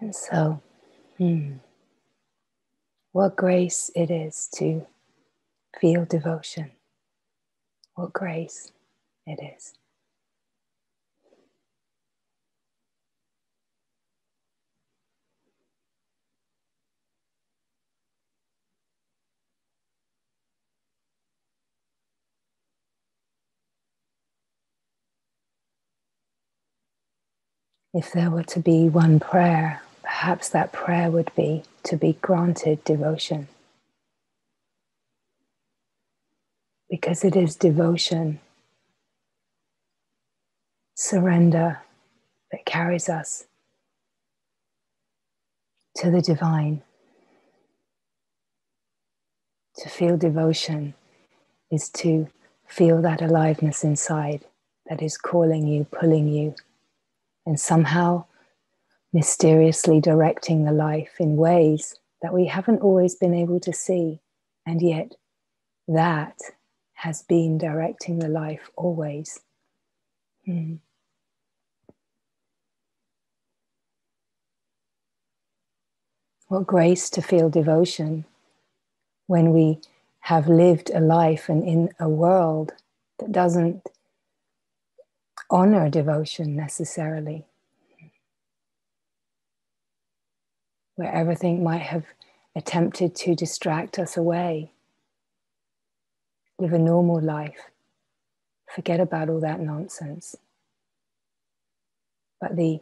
And so, what grace it is to feel devotion. What grace it is. If there were to be one prayer, perhaps that prayer would be to be granted devotion. Because it is devotion, surrender, that carries us to the divine. To feel devotion is to feel that aliveness inside that is calling you, pulling you, and somehow mysteriously directing the life in ways that we haven't always been able to see. And yet that has been directing the life always. What grace to feel devotion when we have lived a life and in a world that doesn't honor devotion necessarily, where everything might have attempted to distract us away. Live a normal life. Forget about all that nonsense. But the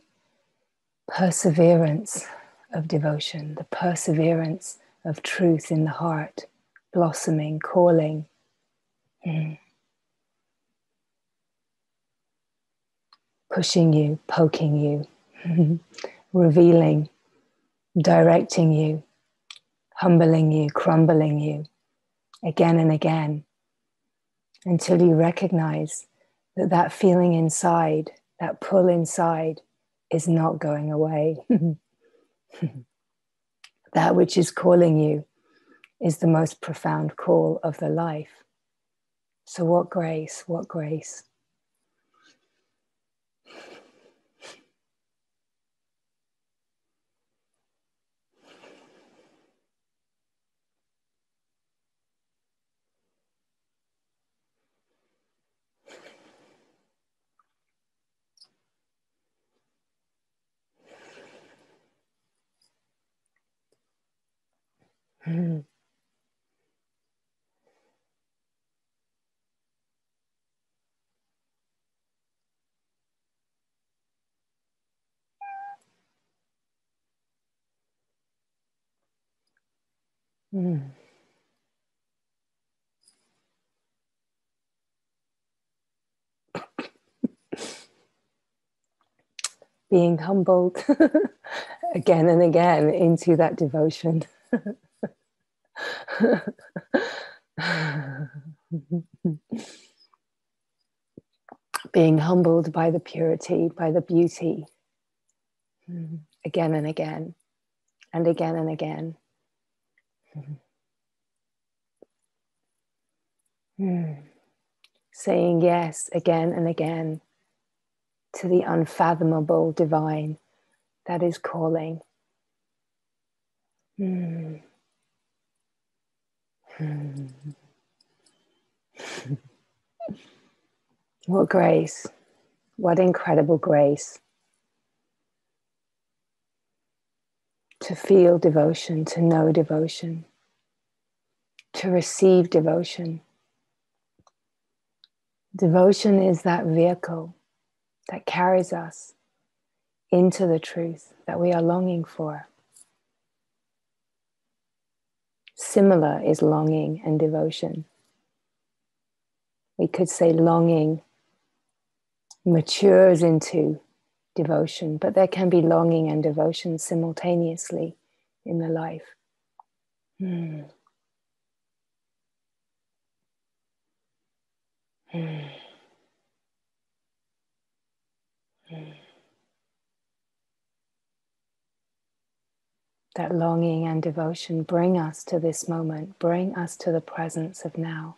perseverance of devotion, the perseverance of truth in the heart, blossoming, calling, pushing you, poking you, revealing, directing you, humbling you, crumbling you, again and again, until you recognize that that feeling inside, that pull inside, is not going away. That which is calling you is the most profound call of the life. So what grace, what grace. Being humbled again and again into that devotion. Being humbled by the purity, by the beauty, again and again, and again and again. Saying yes again and again to the unfathomable divine that is calling. What grace, what incredible grace to feel devotion, to know devotion, to receive devotion. Devotion is that vehicle that carries us into the truth that we are longing for. Similar is longing and devotion. We could say longing matures into devotion, but there can be longing and devotion simultaneously in the life. That longing and devotion bring us to this moment, bring us to the presence of now.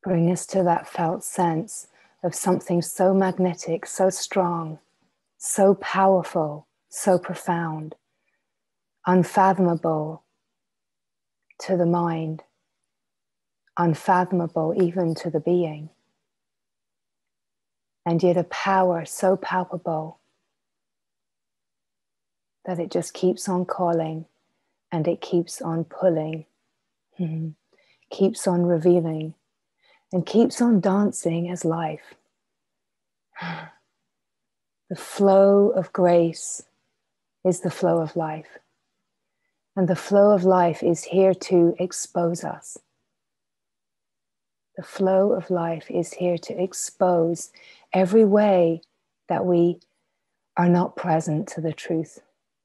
Bring us to that felt sense of something so magnetic, so strong, so powerful, so profound, unfathomable to the mind, unfathomable even to the being, and yet a power so palpable that it just keeps on calling and it keeps on pulling, keeps on revealing, and keeps on dancing as life. The flow of grace is the flow of life. And the flow of life is here to expose us. The flow of life is here to expose every way that we are not present to the truth,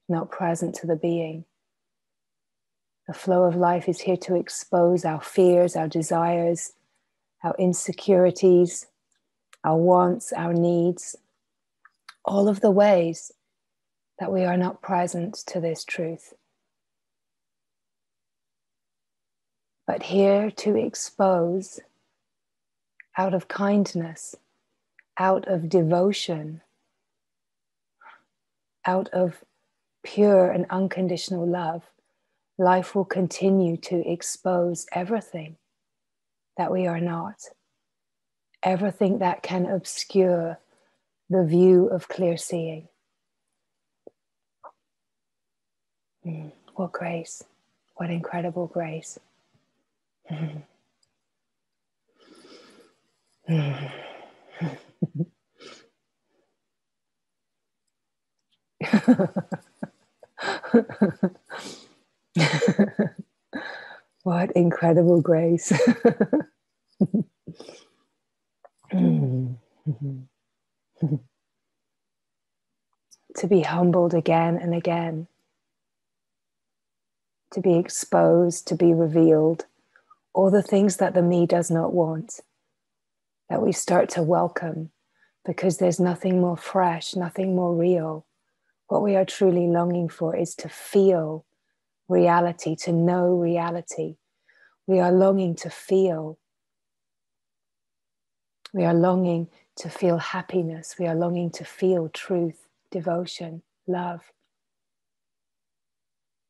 not present to the being. The flow of life is here to expose our fears, our desires, our insecurities, our wants, our needs, all of the ways that we are not present to this truth. But here to expose out of kindness, out of devotion, out of pure and unconditional love, life will continue to expose everything that we are not, everything that can obscure the view of clear seeing. What grace, what incredible grace. What incredible grace. To be humbled again and again, to be exposed, to be revealed, all the things that the me does not want, that we start to welcome, because there's nothing more fresh, nothing more real. What we are truly longing for is to feel reality, to know reality. We are longing to feel. We are longing to feel happiness. We are longing to feel truth, devotion, love.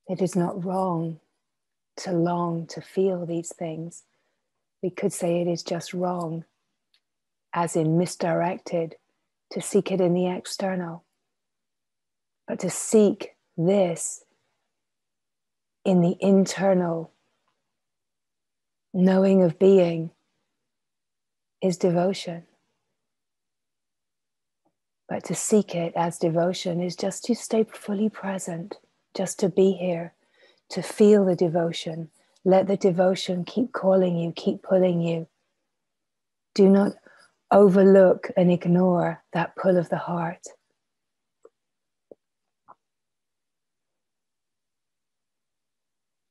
It is not wrong to long to feel these things. We could say it is just wrong, as in misdirected, to seek it in the external. But to seek this in the internal knowing of being is devotion. But to seek it as devotion is just to stay fully present, just to be here, to feel the devotion. Let the devotion keep calling you, keep pulling you. Do not overlook and ignore that pull of the heart.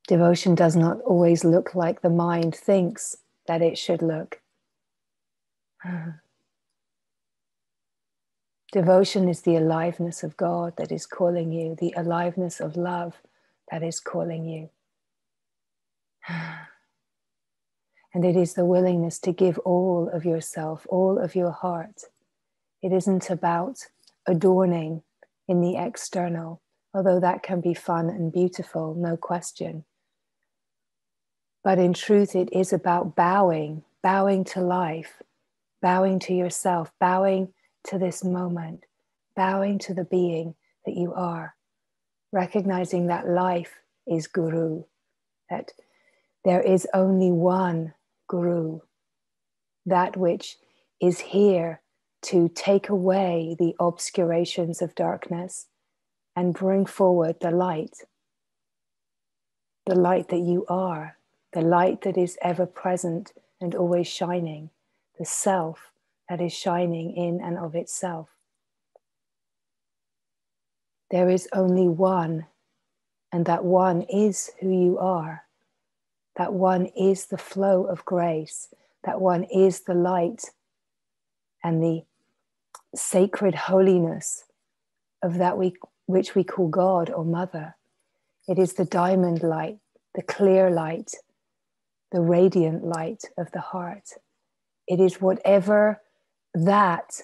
Devotion does not always look like the mind thinks that it should look. Devotion is the aliveness of God that is calling you, the aliveness of love that is calling you. And it is the willingness to give all of yourself, all of your heart. It isn't about adorning in the external, although that can be fun and beautiful, no question. But in truth, it is about bowing to life, bowing to yourself, bowing to this moment, bowing to the being that you are, recognizing that life is Guru, that there is only one Guru, that which is here to take away the obscurations of darkness and bring forward the light that you are, the light that is ever present and always shining, the self that is shining in and of itself. There is only one, and that one is who you are. That one is the flow of grace. That one is the light and the sacred holiness of that which we call God or Mother. It is the diamond light, the clear light, the radiant light of the heart. It is whatever that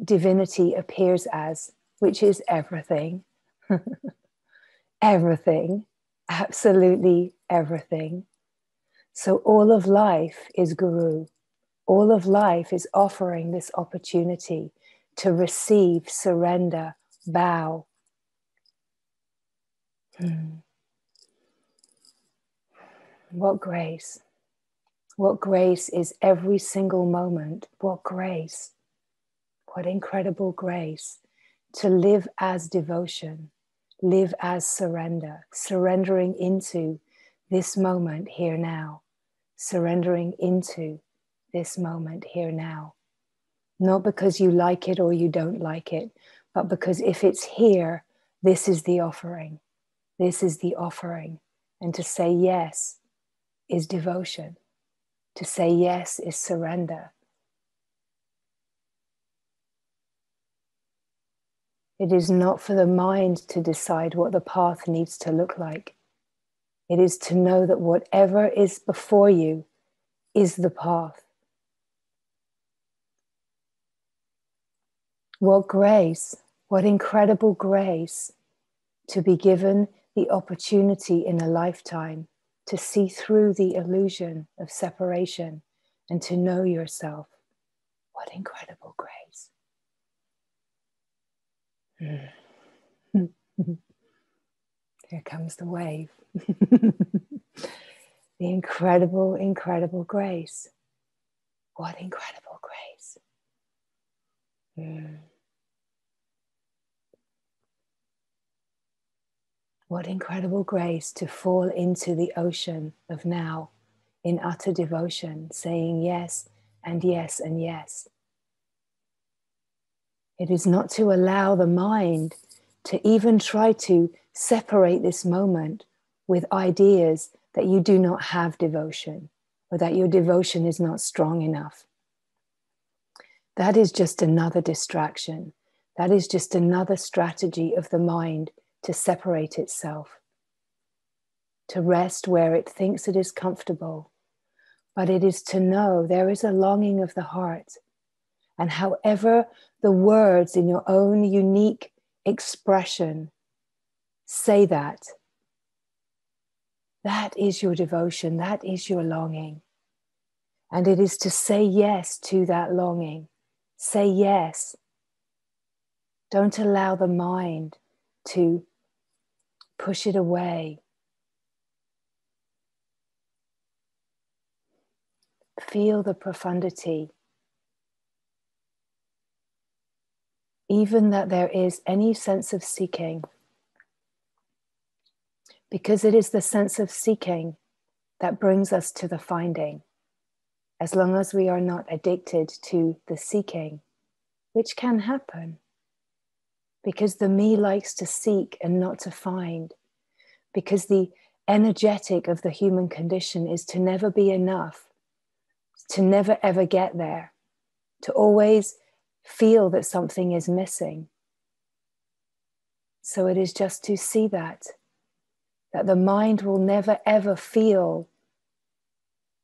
divinity appears as, which is everything. Everything, absolutely everything. So all of life is Guru. All of life is offering this opportunity to receive, surrender, bow. What grace. What grace is every single moment. What grace. What incredible grace to live as devotion, live as surrender, surrendering into this moment here now, surrendering into this moment here now. Not because you like it or you don't like it, but because if it's here, this is the offering. This is the offering. And to say yes is devotion. To say yes is surrender. It is not for the mind to decide what the path needs to look like. It is to know that whatever is before you is the path. What grace, what incredible grace to be given the opportunity in a lifetime to see through the illusion of separation and to know yourself. What incredible grace. Here comes the wave. The incredible, incredible grace. What incredible grace. What incredible grace to fall into the ocean of now in utter devotion, saying yes and yes and yes. It is not to allow the mind to even try to separate this moment with ideas that you do not have devotion or that your devotion is not strong enough. That is just another distraction. That is just another strategy of the mind to separate itself, to rest where it thinks it is comfortable. But it is to know there is a longing of the heart. And however the words in your own unique expression say that, that is your devotion, that is your longing. And it is to say yes to that longing. Say yes. Don't allow the mind to push it away. Feel the profundity. Even that there is any sense of seeking. Because it is the sense of seeking that brings us to the finding. As long as we are not addicted to the seeking, which can happen. Because the me likes to seek and not to find. Because the energetic of the human condition is to never be enough, to never ever get there, to always feel that something is missing. So it is just to see that the mind will never ever feel,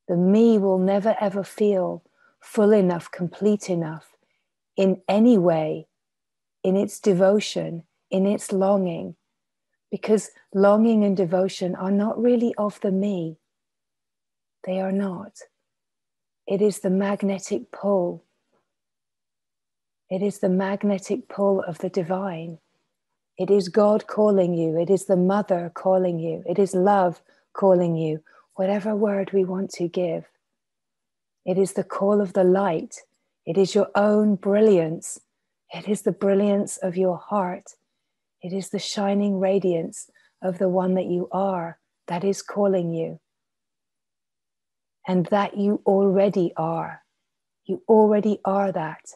the me will never ever feel full enough, complete enough in any way, in its devotion, in its longing, because longing and devotion are not really of the me. They are not. It is the magnetic pull. It is the magnetic pull of the divine. It is God calling you. It is the mother calling you. It is love calling you, whatever word we want to give. It is the call of the light. It is your own brilliance. It is the brilliance of your heart. It is the shining radiance of the one that you are that is calling you. And that you already are. You already are that.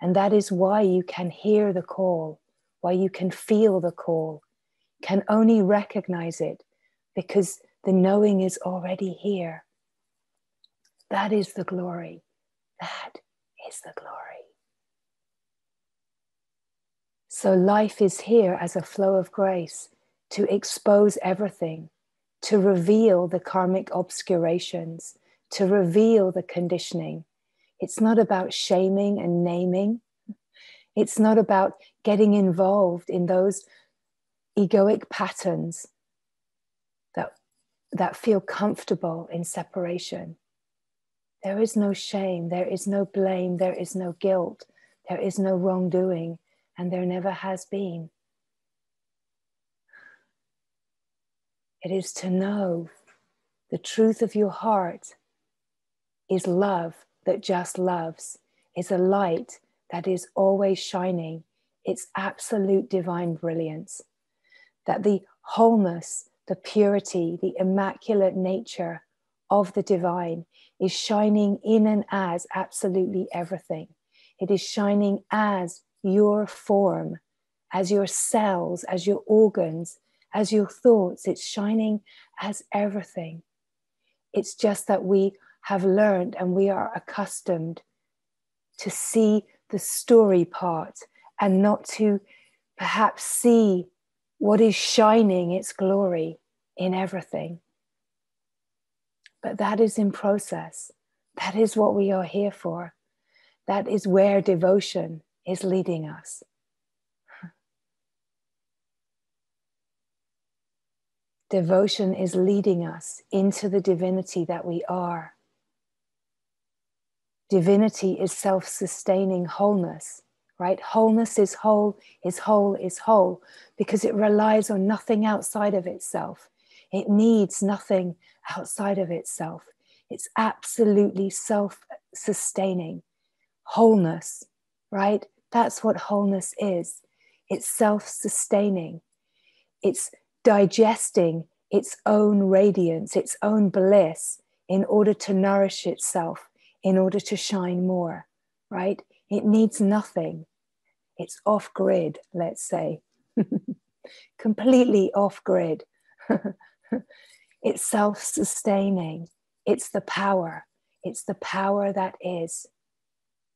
And that is why you can hear the call, why you can feel the call, can only recognize it because the knowing is already here. That is the glory. That is the glory. So life is here as a flow of grace to expose everything, to reveal the karmic obscurations, to reveal the conditioning, It's not about shaming and naming. It's not about getting involved in those egoic patterns that feel comfortable in separation. There is no shame, there is no blame, there is no guilt, there is no wrongdoing, and there never has been. It is to know the truth of your heart is love that just loves, is a light that is always shining. It's absolute divine brilliance. That the wholeness, the purity, the immaculate nature of the divine is shining in and as absolutely everything. It is shining as your form, as your cells, as your organs, as your thoughts. It's shining as everything. It's just that we have learned and we are accustomed to see the story part and not to perhaps see what is shining its glory in everything. But that is in process. That is what we are here for. That is where devotion is leading us. Devotion is leading us into the divinity that we are. Divinity is self-sustaining wholeness, right? Wholeness is whole, is whole, is whole, because it relies on nothing outside of itself. It needs nothing outside of itself. It's absolutely self-sustaining. Wholeness, right? That's what wholeness is. It's self-sustaining. It's digesting its own radiance, its own bliss, in order to nourish itself, in order to shine more, right? It needs nothing. It's off-grid, let's say. Completely off-grid. It's self-sustaining. It's the power. It's the power that is.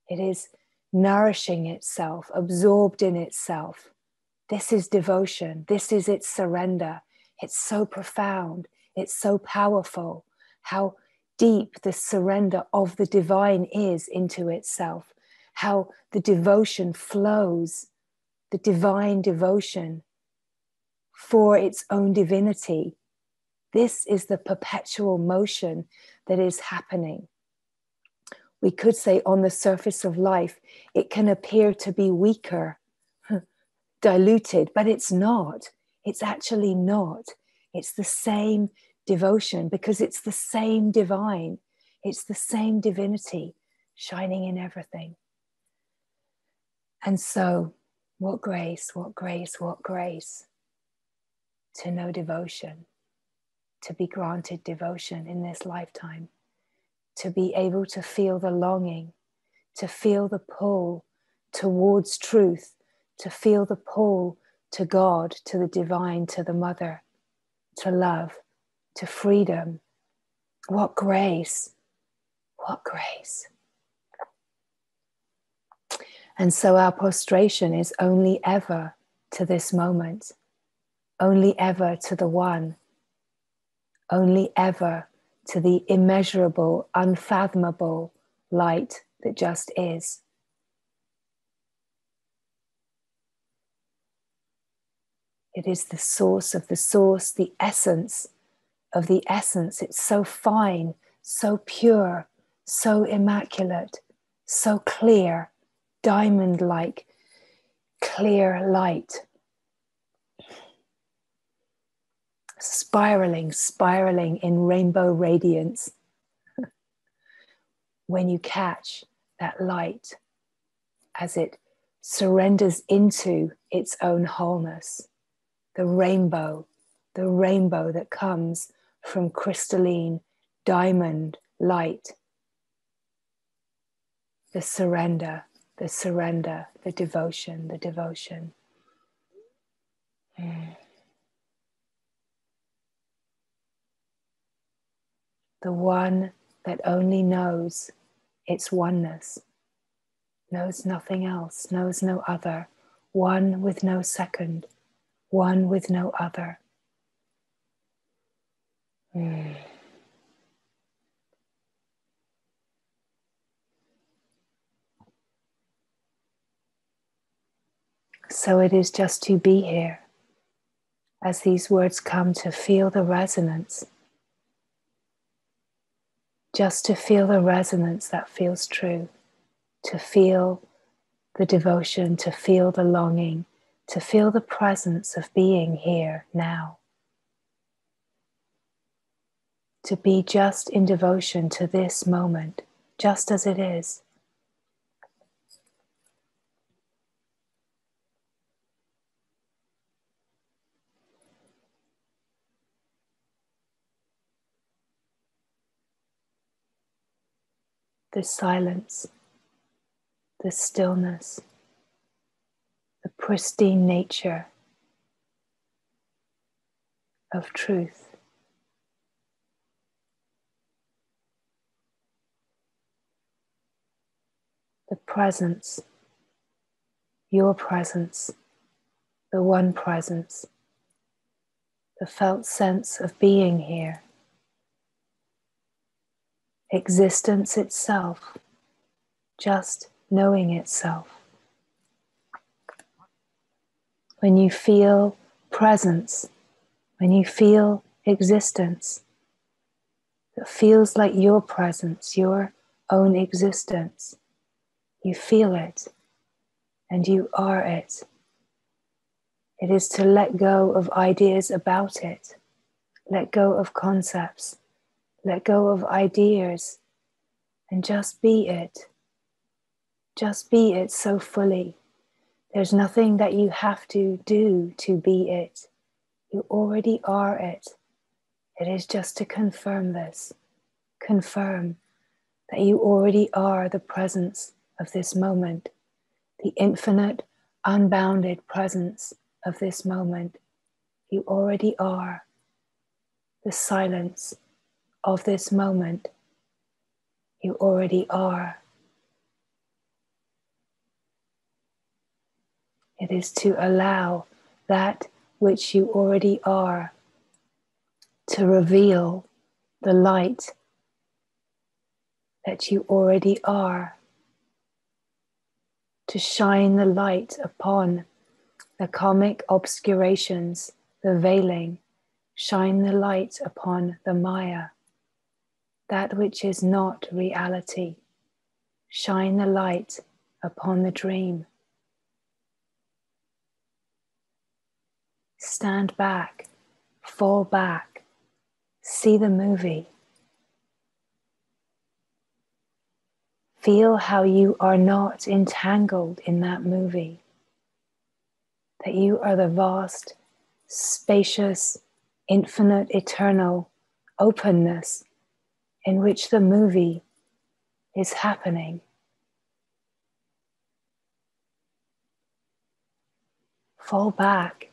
It is nourishing itself, absorbed in itself. This is devotion. This is its surrender. It's so profound. It's so powerful. How deep the surrender of the divine is into itself. How the devotion flows, the divine devotion for its own divinity. This is the perpetual motion that is happening. We could say on the surface of life, it can appear to be weaker, diluted, but it's not. It's actually not. It's the same devotion because it's the same divine. It's the same divinity shining in everything. And so, what grace, what grace, what grace to know devotion, to be granted devotion in this lifetime, to be able to feel the longing, to feel the pull towards truth, to feel the pull to God, to the divine, to the mother, to love, to freedom. What grace, what grace. And so our prostration is only ever to this moment, only ever to the one, only ever to the immeasurable, unfathomable light that just is. It is the source of the source, the essence of the essence. It's so fine, so pure, so immaculate, so clear, diamond-like, clear light. Spiraling in rainbow radiance. When you catch that light as it surrenders into its own wholeness, the rainbow that comes from crystalline diamond light. The surrender, the devotion, the devotion. The one that only knows its oneness, knows nothing else, knows no other, one with no second, one with no other. So it is just to be here, as these words come, to feel the resonance. Just to feel the resonance that feels true, to feel the devotion, to feel the longing, to feel the presence of being here now. To be just in devotion to this moment, just as it is. The silence, the stillness, the pristine nature of truth. The presence, your presence, the one presence, the felt sense of being here. Existence itself, just knowing itself. When you feel presence, when you feel existence, it feels like your presence, your own existence. You feel it, and you are it. It is to let go of ideas about it, let go of concepts, let go of ideas, and just be it. Just be it so fully. There's nothing that you have to do to be it. You already are it. It is just to confirm this. Confirm that you already are the presence of this moment, the infinite, unbounded presence of this moment. You already are the silence of this moment. You already are. It is to allow that which you already are to reveal the light that you already are, to shine the light upon the karmic obscurations, the veiling, shine the light upon the Maya, that which is not reality, shine the light upon the dream. Stand back, fall back, see the movie. Feel how you are not entangled in that movie, that you are the vast, spacious, infinite, eternal openness in which the movie is happening. Fall back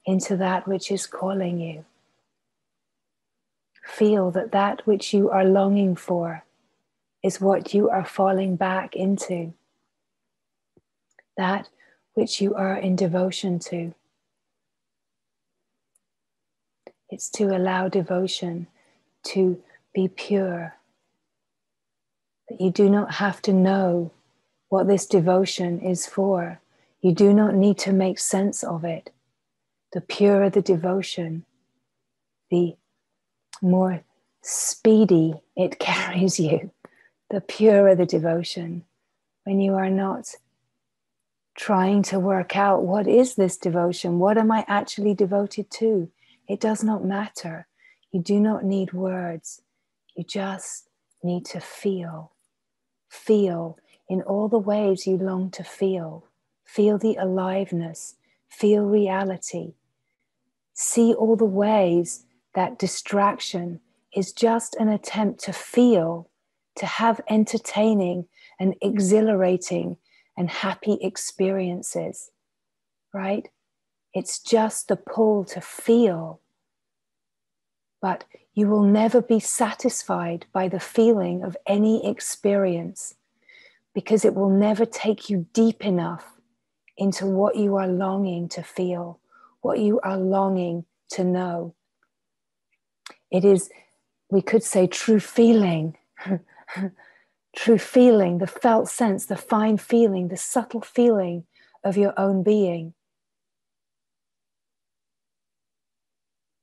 into that which is calling you. Feel that that which you are longing for is what you are falling back into. That which you are in devotion to. It's to allow devotion to be pure. That you do not have to know what this devotion is for. You do not need to make sense of it. The purer the devotion, the more speedy it carries you. The purer the devotion. When you are not trying to work out, what is this devotion? What am I actually devoted to? It does not matter. You do not need words. You just need to feel. Feel in all the ways you long to feel. Feel the aliveness. Feel reality. See all the ways that distraction is just an attempt to feel, to have entertaining and exhilarating and happy experiences, right? It's just the pull to feel. But you will never be satisfied by the feeling of any experience because it will never take you deep enough into what you are longing to feel, what you are longing to know. It is, we could say, true feeling. True feeling, the felt sense, the fine feeling, the subtle feeling of your own being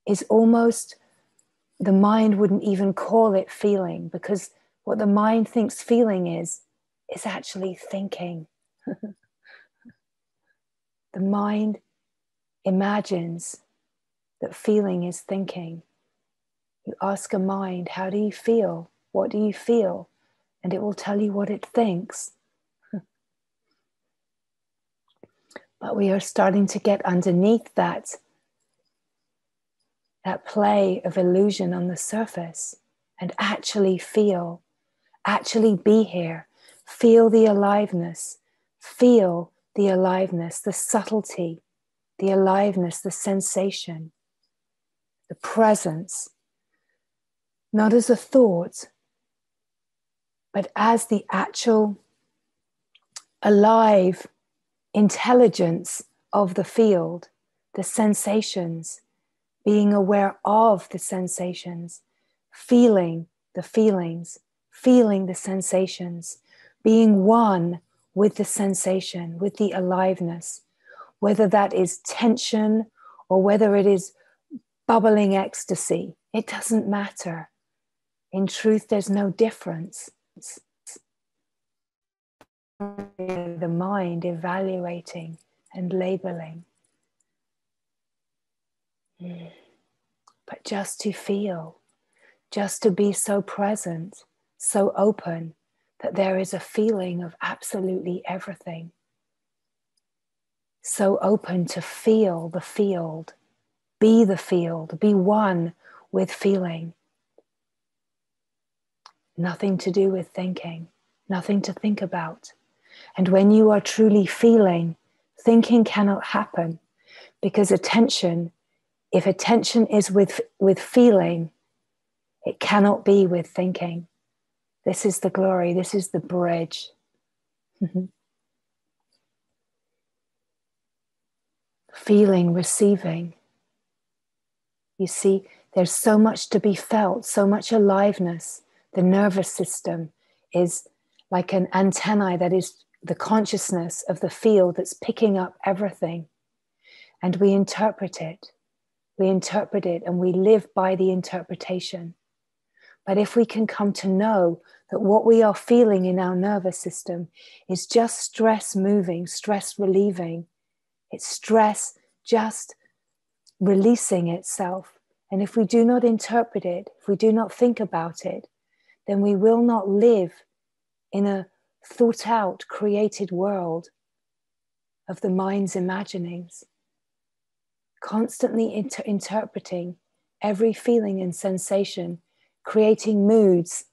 is almost, the mind wouldn't even call it feeling, because what the mind thinks feeling is actually thinking. The mind imagines that feeling is thinking. You ask a mind, how do you feel? What do you feel? And it will tell you what it thinks. But we are starting to get underneath that play of illusion on the surface and actually feel, actually be here, feel the aliveness, the subtlety, the aliveness, the sensation, the presence, not as a thought, but as the actual alive intelligence of the field, the sensations, being aware of the sensations, feeling the feelings, feeling the sensations, being one with the sensation, with the aliveness, whether that is tension or whether it is bubbling ecstasy, it doesn't matter. In truth, there's no difference. The mind evaluating and labeling. But just to feel, just to be so present, so open, that there is a feeling of absolutely everything. So open to feel the field, be one with feeling. Nothing to do with thinking, nothing to think about. And when you are truly feeling, thinking cannot happen, because attention, if attention is with feeling, it cannot be with thinking. This is the glory, this is the bridge. Feeling, receiving. You see, there's so much to be felt, so much aliveness. The nervous system is like an antennae that is the consciousness of the field that's picking up everything. And we interpret it. We interpret it and we live by the interpretation. But if we can come to know that what we are feeling in our nervous system is just stress moving, stress relieving, it's stress just releasing itself. And if we do not interpret it, if we do not think about it, then we will not live in a thought out, created world of the mind's imaginings, constantly interpreting every feeling and sensation, creating moods,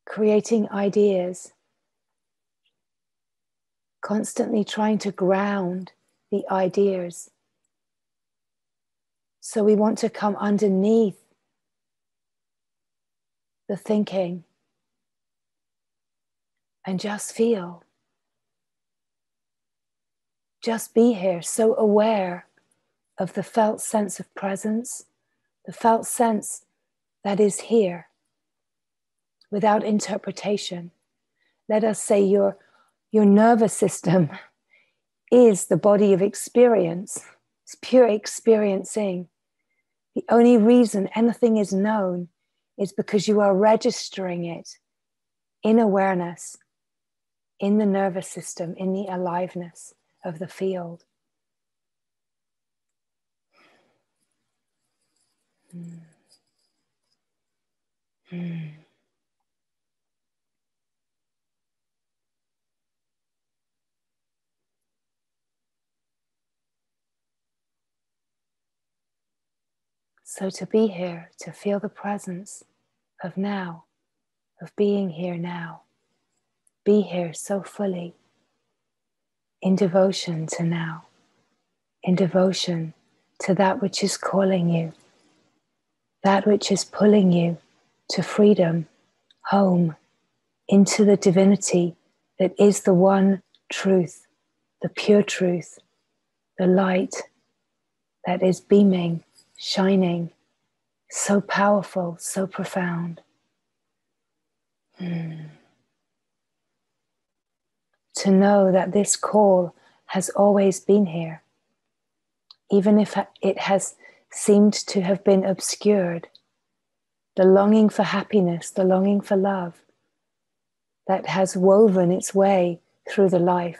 creating ideas, constantly trying to ground the ideas. So we want to come underneath the thinking and just feel. Just be here, so aware of the felt sense of presence, the felt sense that is here, without interpretation. Let us say your nervous system is the body of experience. It's pure experiencing. The only reason anything is known is because you are registering it in awareness, in the nervous system, in the aliveness of the field. So to be here, to feel the presence of now, of being here now, be here so fully, in devotion to now, in devotion to that which is calling you, that which is pulling you to freedom, home, into the divinity that is the one truth, the pure truth, the light that is beaming, shining, so powerful, so profound. To know that this call has always been here. even if it has seemed to have been obscured, the longing for happiness, the longing for love that has woven its way through the life.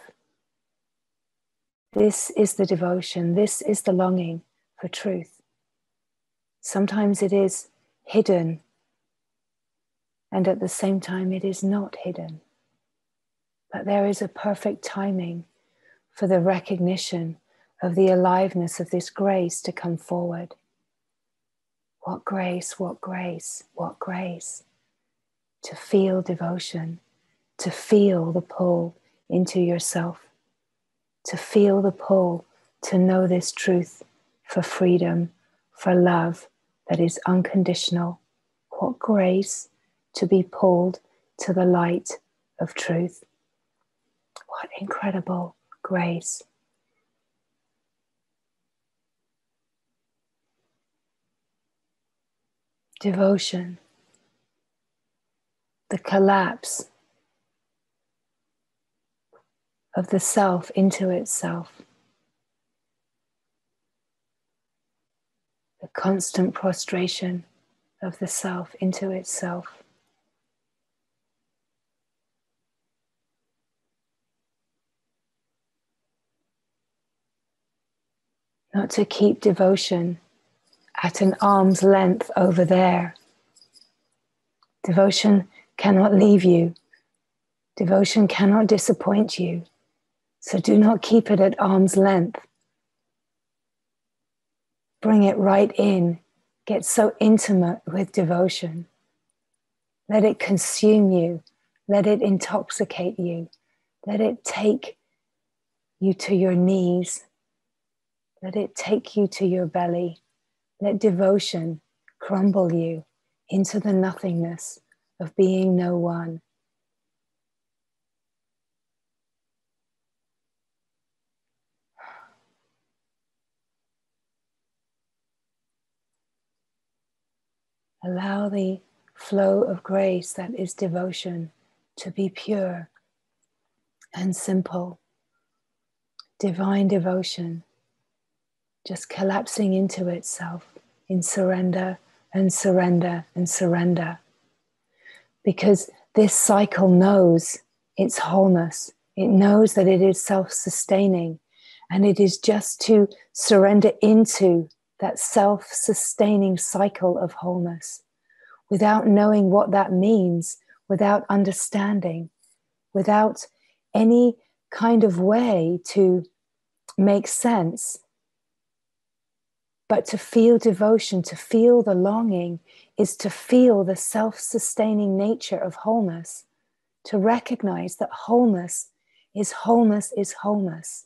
This is the devotion, this is the longing for truth. Sometimes it is hidden, and at the same time it is not hidden. But there is a perfect timing for the recognition of the aliveness of this grace to come forward. What grace, what grace, what grace. To feel devotion, to feel the pull into yourself, to feel the pull to know this truth for freedom, for love that is unconditional. What grace to be pulled to the light of truth. What incredible grace. Devotion, the collapse of the self into itself, the constant prostration of the self into itself. Not to keep devotion at an arm's length over there. Devotion cannot leave you. Devotion cannot disappoint you. So do not keep it at arm's length. Bring it right in. Get so intimate with devotion. Let it consume you. Let it intoxicate you. Let it take you to your knees. Let it take you to your belly. Let devotion crumble you into the nothingness of being no one. Allow the flow of grace that is devotion to be pure and simple. Divine devotion, just collapsing into itself in surrender and surrender and surrender. Because this cycle knows its wholeness. It knows that it is self-sustaining, and it is just to surrender into that self-sustaining cycle of wholeness without knowing what that means, without understanding, without any kind of way to make sense. But to feel devotion, to feel the longing, is to feel the self-sustaining nature of wholeness, to recognize that wholeness is wholeness is wholeness.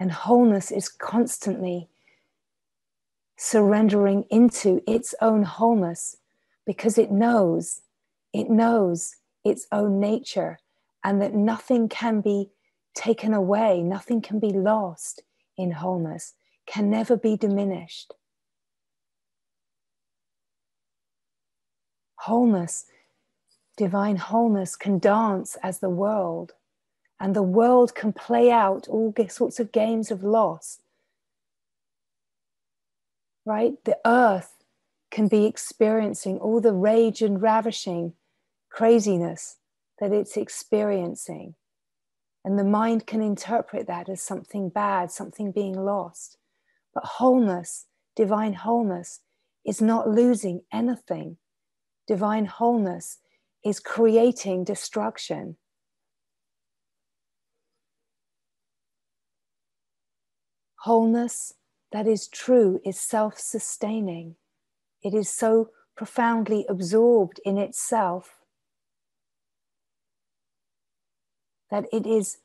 And wholeness is constantly surrendering into its own wholeness because it knows its own nature, and that nothing can be taken away, nothing can be lost in wholeness, can never be diminished. Wholeness, divine wholeness, can dance as the world, and the world can play out all sorts of games of loss. Right? The earth can be experiencing all the rage and ravishing craziness that it's experiencing. And the mind can interpret that as something bad, something being lost. But wholeness, divine wholeness, is not losing anything. Divine wholeness is creating destruction. Wholeness that is true is self-sustaining. It is so profoundly absorbed in itself that it is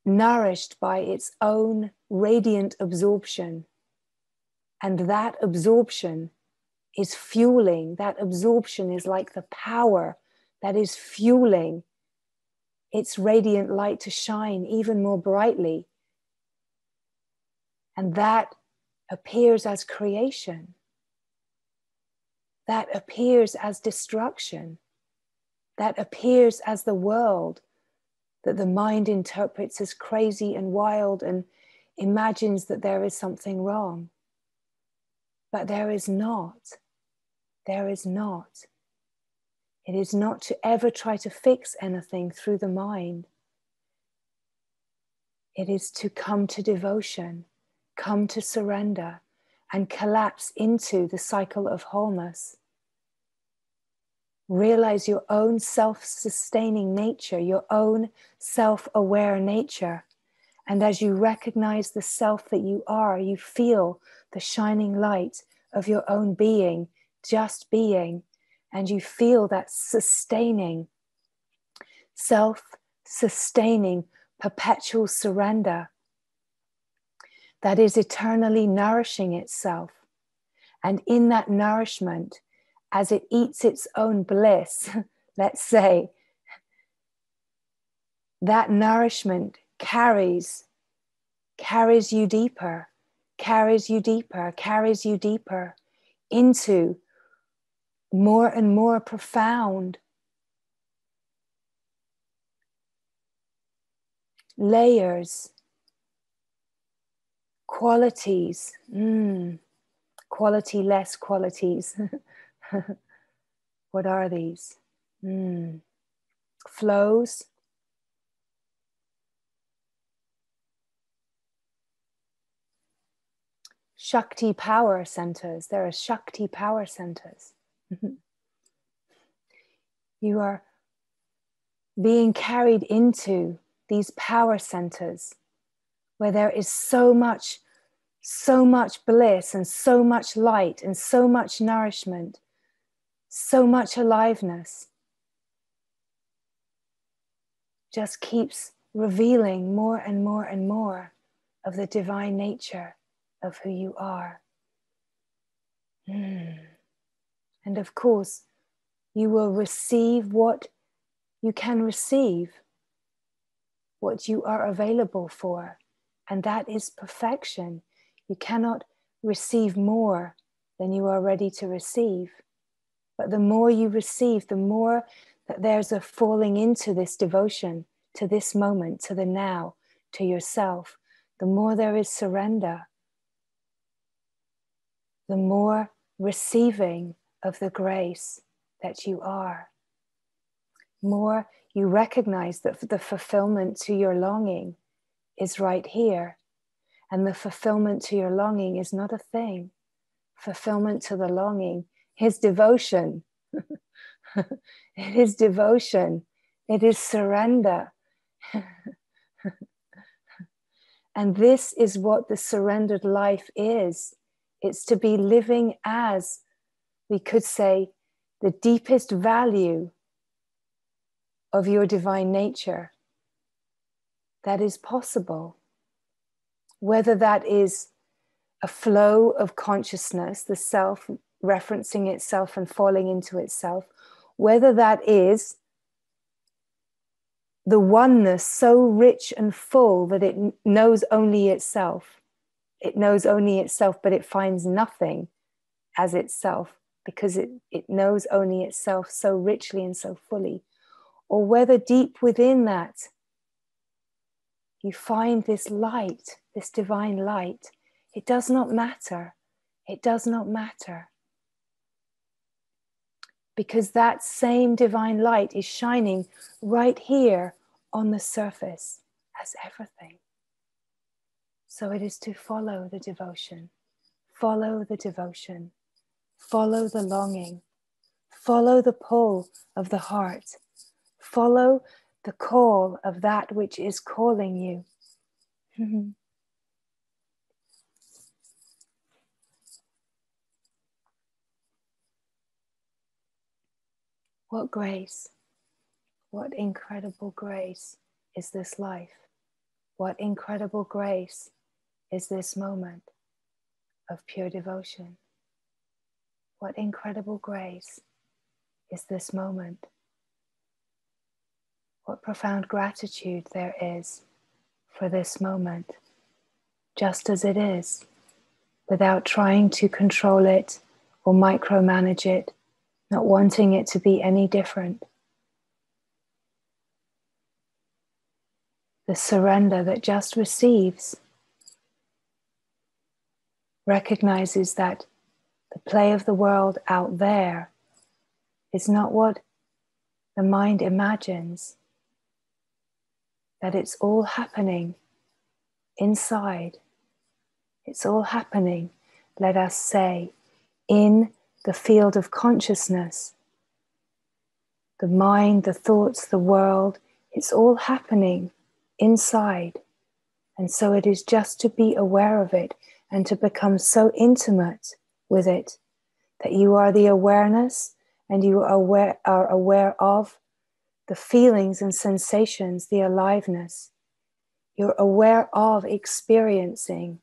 nourished by its own radiant absorption. And that absorption is fueling, that absorption is like the power that is fueling its radiant light to shine even more brightly. And that appears as creation. That appears as destruction. That appears as the world that the mind interprets as crazy and wild and imagines that there is something wrong. But there is not. There is not. It is not to ever try to fix anything through the mind. It is to come to devotion, come to surrender, and collapse into the cycle of wholeness. Realize your own self-sustaining nature, your own self-aware nature. And as you recognize the self that you are, you feel the shining light of your own being, just being, and you feel that sustaining, self-sustaining, perpetual surrender that is eternally nourishing itself. And in that nourishment, as it eats its own bliss, let's say, that nourishment carries you deeper, carries you deeper, carries you deeper into more and more profound layers, qualities, quality-less qualities. What are these? Flows. Shakti power centers. There are Shakti power centers. You are being carried into these power centers where there is so much bliss and so much light and so much nourishment, so much aliveness. Just keeps revealing more and more and more of the divine nature of who you are. And of course, you will receive what you can receive, what you are available for, and that is perfection. You cannot receive more than you are ready to receive. But the more you receive, the more that there's a falling into this devotion, to this moment, to the now, to yourself. The more there is surrender, the more receiving of the grace that you are. More you recognize that the fulfillment to your longing is right here. And the fulfillment to your longing is not a thing. Fulfillment to the longing is devotion. It is devotion. It is surrender. And this is what the surrendered life is. It's to be living as, we could say, the deepest value of your divine nature that is possible. Whether that is a flow of consciousness, the self referencing itself and falling into itself, whether that is the oneness so rich and full that it knows only itself. It knows only itself, but it finds nothing as itself because it knows only itself so richly and so fully. Or whether deep within that you find this light, this divine light. It does not matter. It does not matter. Because that same divine light is shining right here on the surface as everything. So it is to follow the devotion, follow the devotion, follow the longing, follow the pull of the heart, follow the call of that which is calling you. What grace, what incredible grace is this life. What incredible grace is this moment of pure devotion. What incredible grace is this moment. What profound gratitude there is for this moment, just as it is, without trying to control it or micromanage it, not wanting it to be any different. The surrender that just receives recognizes that the play of the world out there is not what the mind imagines, that it's all happening inside. It's all happening, let us say, in the field of consciousness. The mind, the thoughts, the world, it's all happening inside. And so it is just to be aware of it and to become so intimate with it that you are the awareness and you are aware of the feelings and sensations, the aliveness. You're aware of experiencing,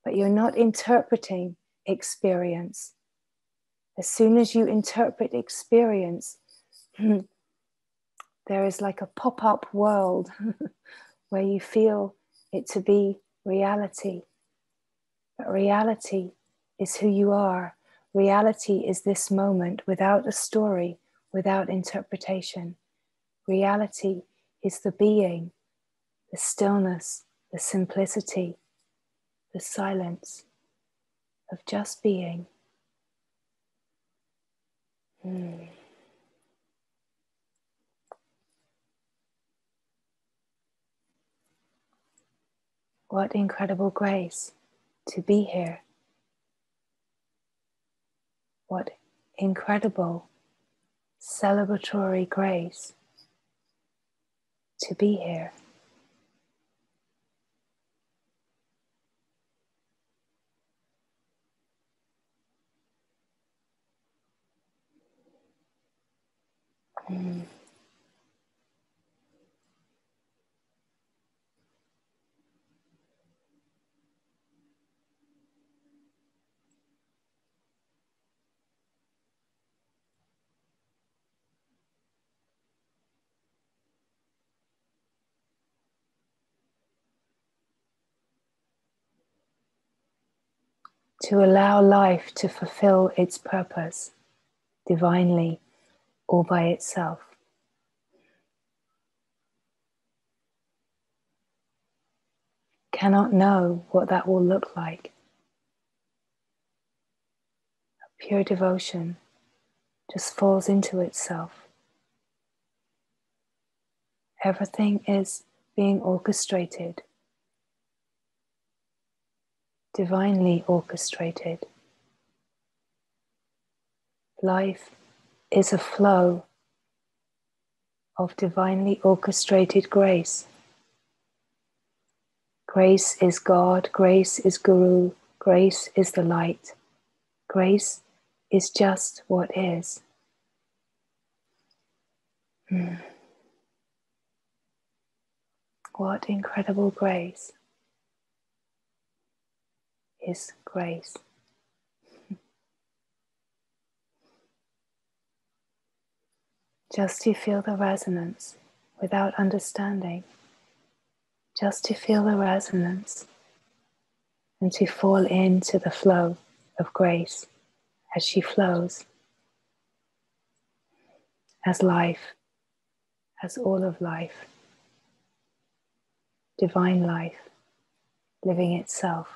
but you're not interpreting experience. As soon as you interpret experience, there is like a pop-up world where you feel it to be reality. But reality is who you are. Reality is this moment without a story, without interpretation. Reality is the being, the stillness, the simplicity, the silence of just being. What incredible grace to be here. What incredible celebratory grace to be here. To allow life to fulfill its purpose divinely all by itself. Cannot know what that will look like. Pure devotion just falls into itself. Everything is being orchestrated, divinely orchestrated. Life is a flow of divinely orchestrated grace. Grace is God, grace is Guru, grace is the light. Grace is just what is. What incredible grace is grace. Just to feel the resonance without understanding. Just to feel the resonance and to fall into the flow of grace as she flows, as life, as all of life, divine life, living itself.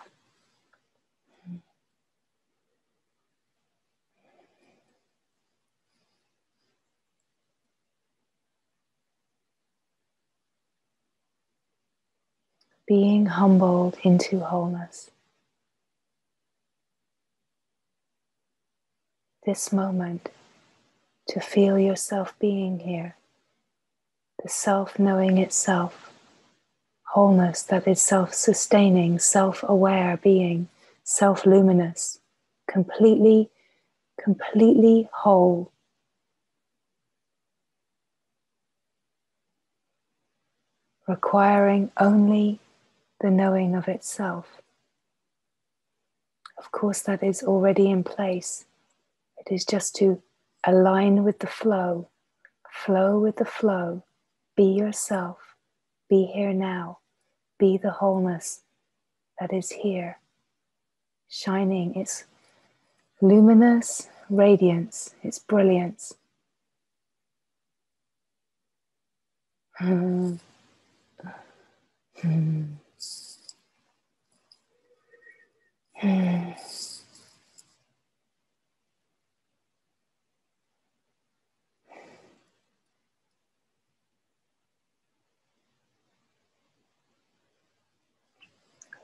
Being humbled into wholeness. This moment, to feel yourself being here, the self knowing itself, wholeness that is self-sustaining, self-aware being, self-luminous, completely whole. Requiring only the knowing of itself. Of course, that is already in place. It is just to align with the flow with the flow, be yourself, be here now, be the wholeness that is here, shining its luminous radiance, its brilliance.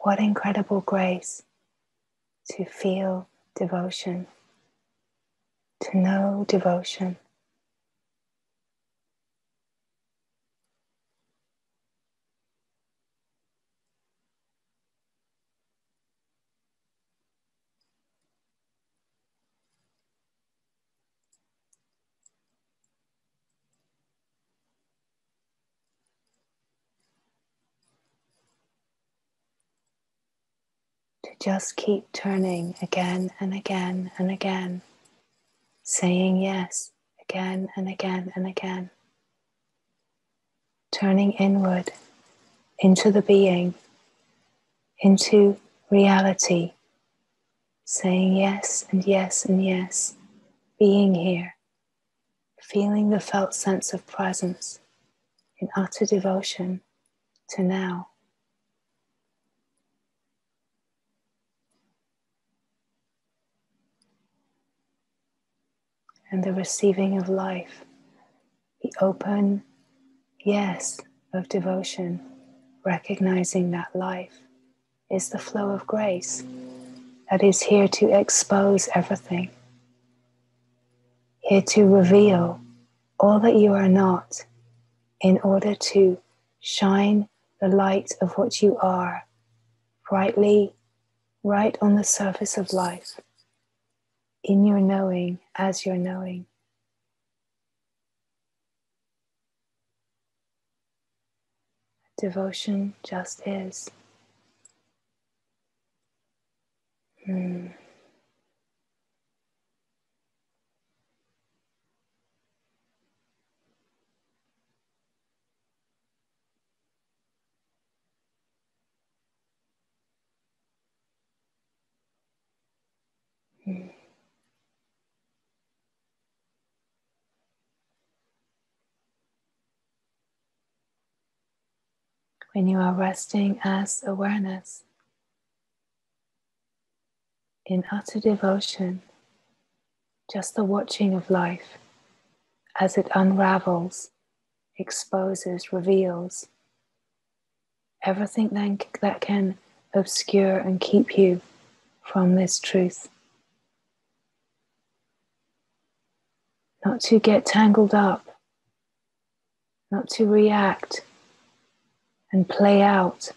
What incredible grace to feel devotion, to know devotion. To just keep turning again and again and again, saying yes again and again and again, turning inward into the being, into reality, saying yes and yes and yes, being here, feeling the felt sense of presence in utter devotion to now. And the receiving of life, the open yes of devotion, recognizing that life is the flow of grace that is here to expose everything, here to reveal all that you are not, in order to shine the light of what you are brightly right on the surface of life, in your knowing, as your knowing. Devotion just is. Mm. Mm. When you are resting as awareness in utter devotion, just the watching of life as it unravels, exposes, reveals everything then that can obscure and keep you from this truth. Not to get tangled up, not to react and play out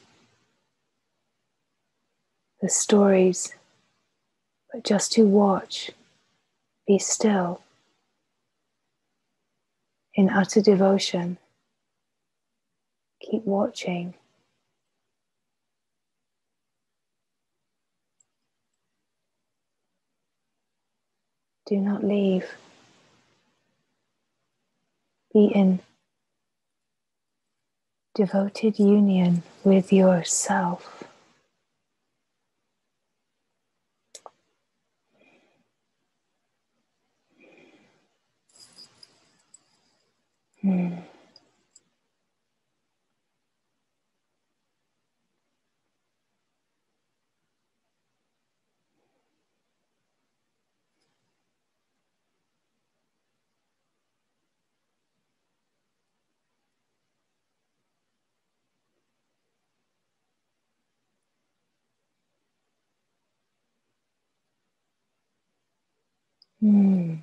the stories, but just to watch, be still in utter devotion. Keep watching. Do not leave. Be in devoted union with yourself. Mm. Mm.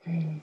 Mm.